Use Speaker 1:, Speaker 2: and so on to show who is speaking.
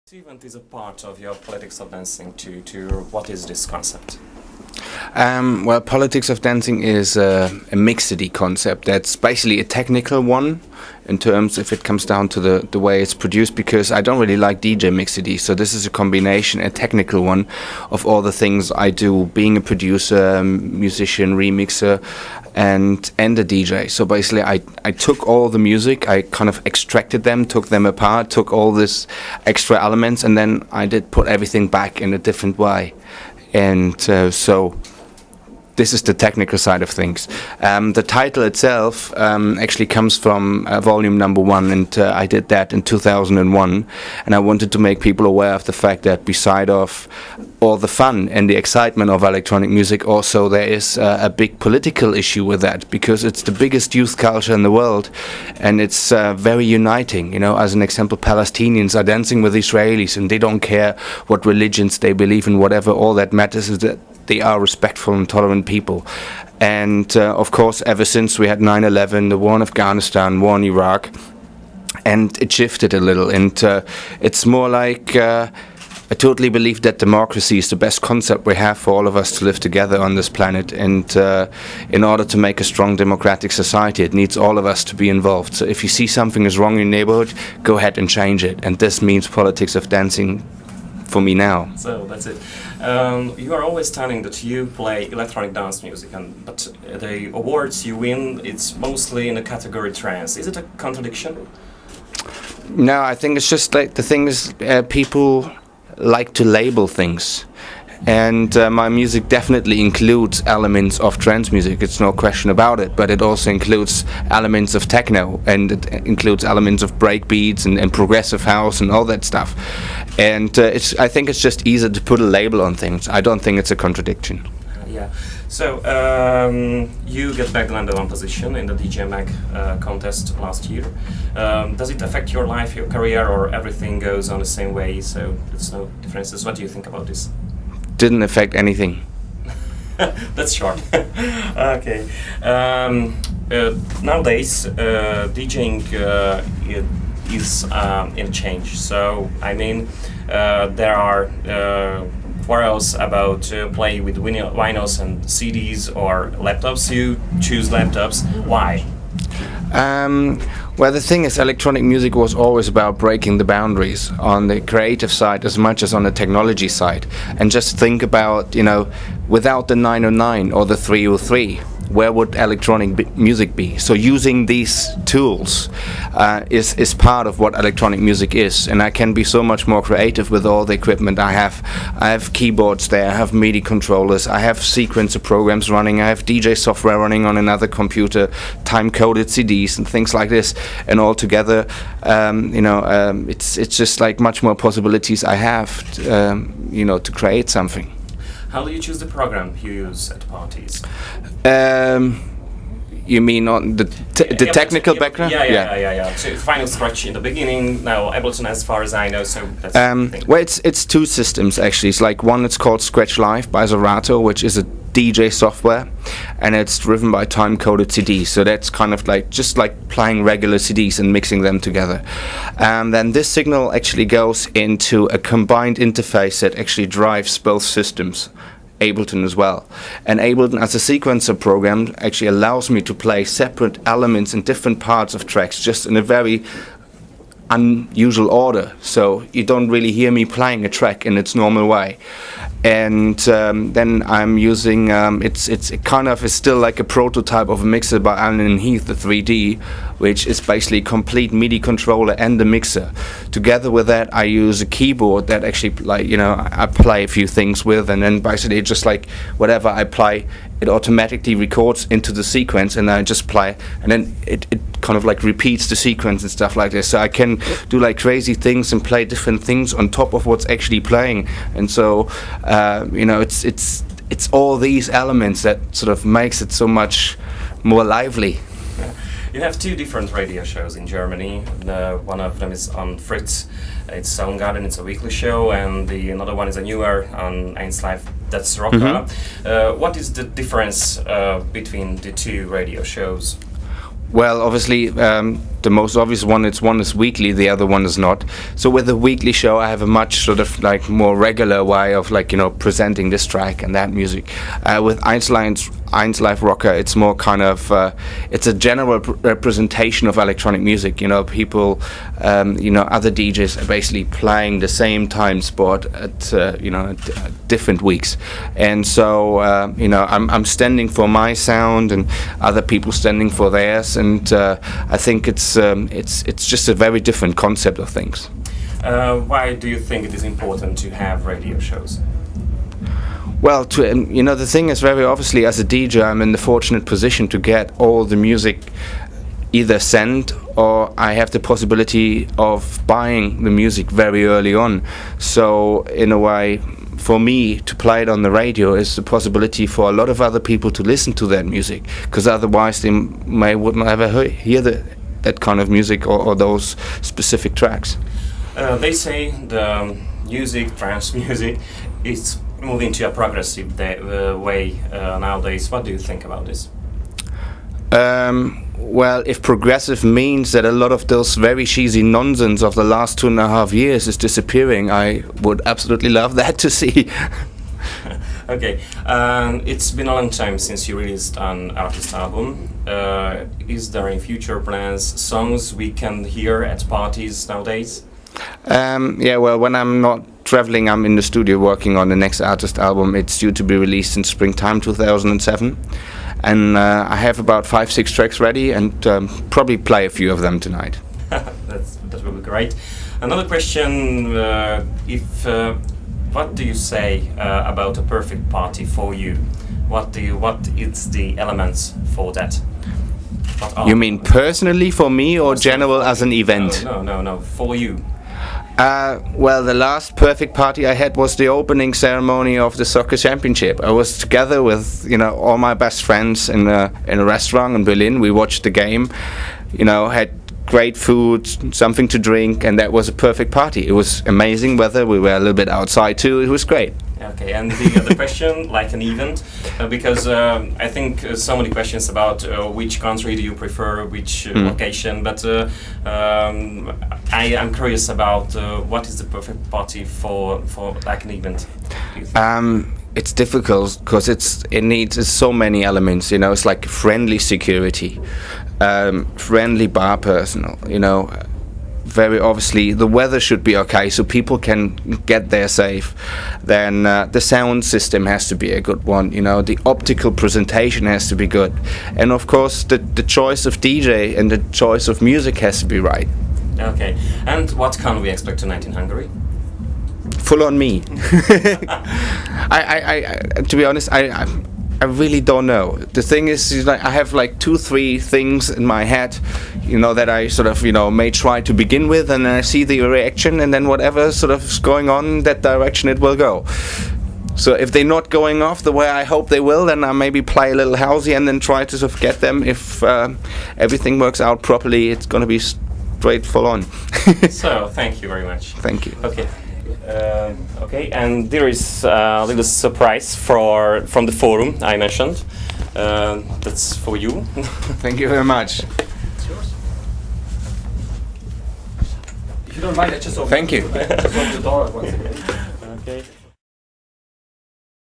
Speaker 1: This event is a part of your politics of dancing to what is this concept?
Speaker 2: Well, politics of dancing is a mixedy concept. That's basically a technical one in terms if it comes down to the way it's produced, because I don't really like DJ mixedy. So this is a combination, a technical one, of all the things I do, being a producer, musician, remixer, and a DJ. So basically I took all the music, I kind of extracted them, took them apart, took all this extra elements, and then I did put everything back in a different way. And so this is the technical side of things. The title itself actually comes from volume number 1, and I did that in 2001. And I wanted to make people aware of the fact that beside of all the fun and the excitement of electronic music, also there is a big political issue with that, because it's the biggest youth culture in the world, and it's very uniting. You know, as an example, Palestinians are dancing with Israelis, and they don't care what religions they believe in, whatever. All that matters is that they are respectful and tolerant people. And of course, ever since we had 9/11, the war in Afghanistan, war in Iraq, and it shifted a little. And it's more like I totally believe that democracy is the best concept we have for all of us to live together on this planet. And in order to make a strong democratic society, it needs all of us to be involved. So if you see something is wrong in your neighborhood, go ahead and change it. And this means politics of dancing for me now.
Speaker 1: So that's it. You are always telling that you play electronic dance music, but the awards you win, it's mostly in the category trance. Is it a contradiction?
Speaker 2: No, I think it's just like the thing is people like to label things. And my music definitely includes elements of trance music, it's no question about it, but it also includes elements of techno, and it includes elements of breakbeats and progressive house and all that stuff. And I think it's just easier to put a label on things. I don't think it's a contradiction.
Speaker 1: Yeah. So you get back the number 1 position in the DJ Mag contest last year. Does it affect your life, your career, or everything goes on the same way, so there's no differences? What do you think about this?
Speaker 2: Didn't affect anything.
Speaker 1: That's short. Okay. Nowadays, DJing is in change. So I mean, there are quarrels about playing with vinyls and CDs or laptops. You choose laptops. Why?
Speaker 2: Well, the thing is, electronic music was always about breaking the boundaries on the creative side as much as on the technology side. And just think about, you know, without the 909 or the 303, where would electronic music be? So using these tools is part of what electronic music is, and I can be so much more creative with all the equipment I have. I have keyboards there, I have MIDI controllers, I have sequencer programs running, I have DJ software running on another computer, time-coded CDs and things like this, and all together, it's just like much more possibilities I have, to create something.
Speaker 1: How do you choose the program you use at parties?
Speaker 2: You mean on the technical background?
Speaker 1: Yeah. So final scratch in the beginning. Now Ableton, as far as I know, so that's the thing.
Speaker 2: Well, it's 2 systems actually. It's like one. It's called Scratch Live by Zorato, which is a DJ software, and it's driven by time-coded CDs. So that's kind of like just like playing regular CDs and mixing them together. And then this signal actually goes into a combined interface that actually drives both systems, Ableton as well. And Ableton as a sequencer program actually allows me to play separate elements in different parts of tracks just in a very unusual order, so you don't really hear me playing a track in its normal way. And then I'm using it's still like a prototype of a mixer by Alan Heath, the 3D, which is basically a complete MIDI controller and a mixer. Together with that, I use a keyboard that actually, I play a few things with, and then basically just like whatever I play, it automatically records into the sequence, and I just play, and then it kind of like repeats the sequence and stuff like this. So I can do like crazy things and play different things on top of what's actually playing. And so it's all these elements that sort of makes it so much more lively.
Speaker 1: You have 2 different radio shows in Germany. One of them is on Fritz. It's Soundgarden, it's a weekly show, and another one is a newer on 1 Live, that's Rocka. Mm-hmm. What is the difference between the 2 radio shows?
Speaker 2: Well, obviously, the most obvious one. It's one is weekly, the other one is not. So with the weekly show, I have a much sort of like more regular way of like presenting this track and that music. With Eins Live Rocker, it's more kind of it's a general representation of electronic music. People, other DJs are basically playing the same time spot at different weeks, and so I'm standing for my sound and other people standing for theirs, and I think it's just a very different concept of things.
Speaker 1: Why do you think it is important to have radio shows?
Speaker 2: Well, the thing is, very obviously, as a DJ, I'm in the fortunate position to get all the music either sent or I have the possibility of buying the music very early on. So, in a way, for me to play it on the radio is the possibility for a lot of other people to listen to that music, because otherwise they wouldn't ever hear that kind of music or those specific tracks.
Speaker 1: They say the music, trance music, is moving to a progressive way nowadays. What do you think about this?
Speaker 2: Well, if progressive means that a lot of those very cheesy nonsense of the last 2.5 years is disappearing, I would absolutely love that to see.
Speaker 1: Okay, it's been a long time since you released an artist album. Is there any future plans, songs we can hear at parties nowadays?
Speaker 2: Well, when I'm not traveling, I'm in the studio working on the next artist album. It's due to be released in springtime 2007. And I have about 5-6 tracks ready, and probably play a few of them tonight.
Speaker 1: That will be great. Another question: what do you say about a perfect party for you? What is the elements for that?
Speaker 2: You mean personally for me, or general as an event?
Speaker 1: No, for you.
Speaker 2: Well, the last perfect party I had was the opening ceremony of the soccer championship. I was together with all my best friends in a restaurant in Berlin. We watched the game, had great food, something to drink, and that was a perfect party. It was amazing weather. We were a little bit outside too. It was great.
Speaker 1: Okay, and the other question, like an event, because I think so many questions about which country do you prefer, which location, but I am curious about what is the perfect party for like an event.
Speaker 2: It's difficult because it needs so many elements. It's like friendly security, friendly bar personnel. Very obviously the weather should be okay so people can get there safe. Then the sound system has to be a good one. The optical presentation has to be good, and of course the choice of DJ and the choice of music has to be right.
Speaker 1: Okay, and what can we expect tonight in Hungary?
Speaker 2: Full on me. I to be honest, I really don't know. The thing is like I have like 2-3 things in my head, that I sort of may try to begin with, and then I see the reaction, and then whatever sort of is going on, that direction it will go. So if they're not going off the way I hope they will, then I maybe play a little housey and then try to sort of get them. If everything works out properly, it's going to be straight full on.
Speaker 1: So thank you very much.
Speaker 2: Thank you.
Speaker 1: Okay. Okay, and there is a little surprise from the forum I mentioned. That's for you.
Speaker 2: Thank you very much.
Speaker 3: It's yours. If you don't mind, I just open
Speaker 2: Thank you.
Speaker 3: the door once again.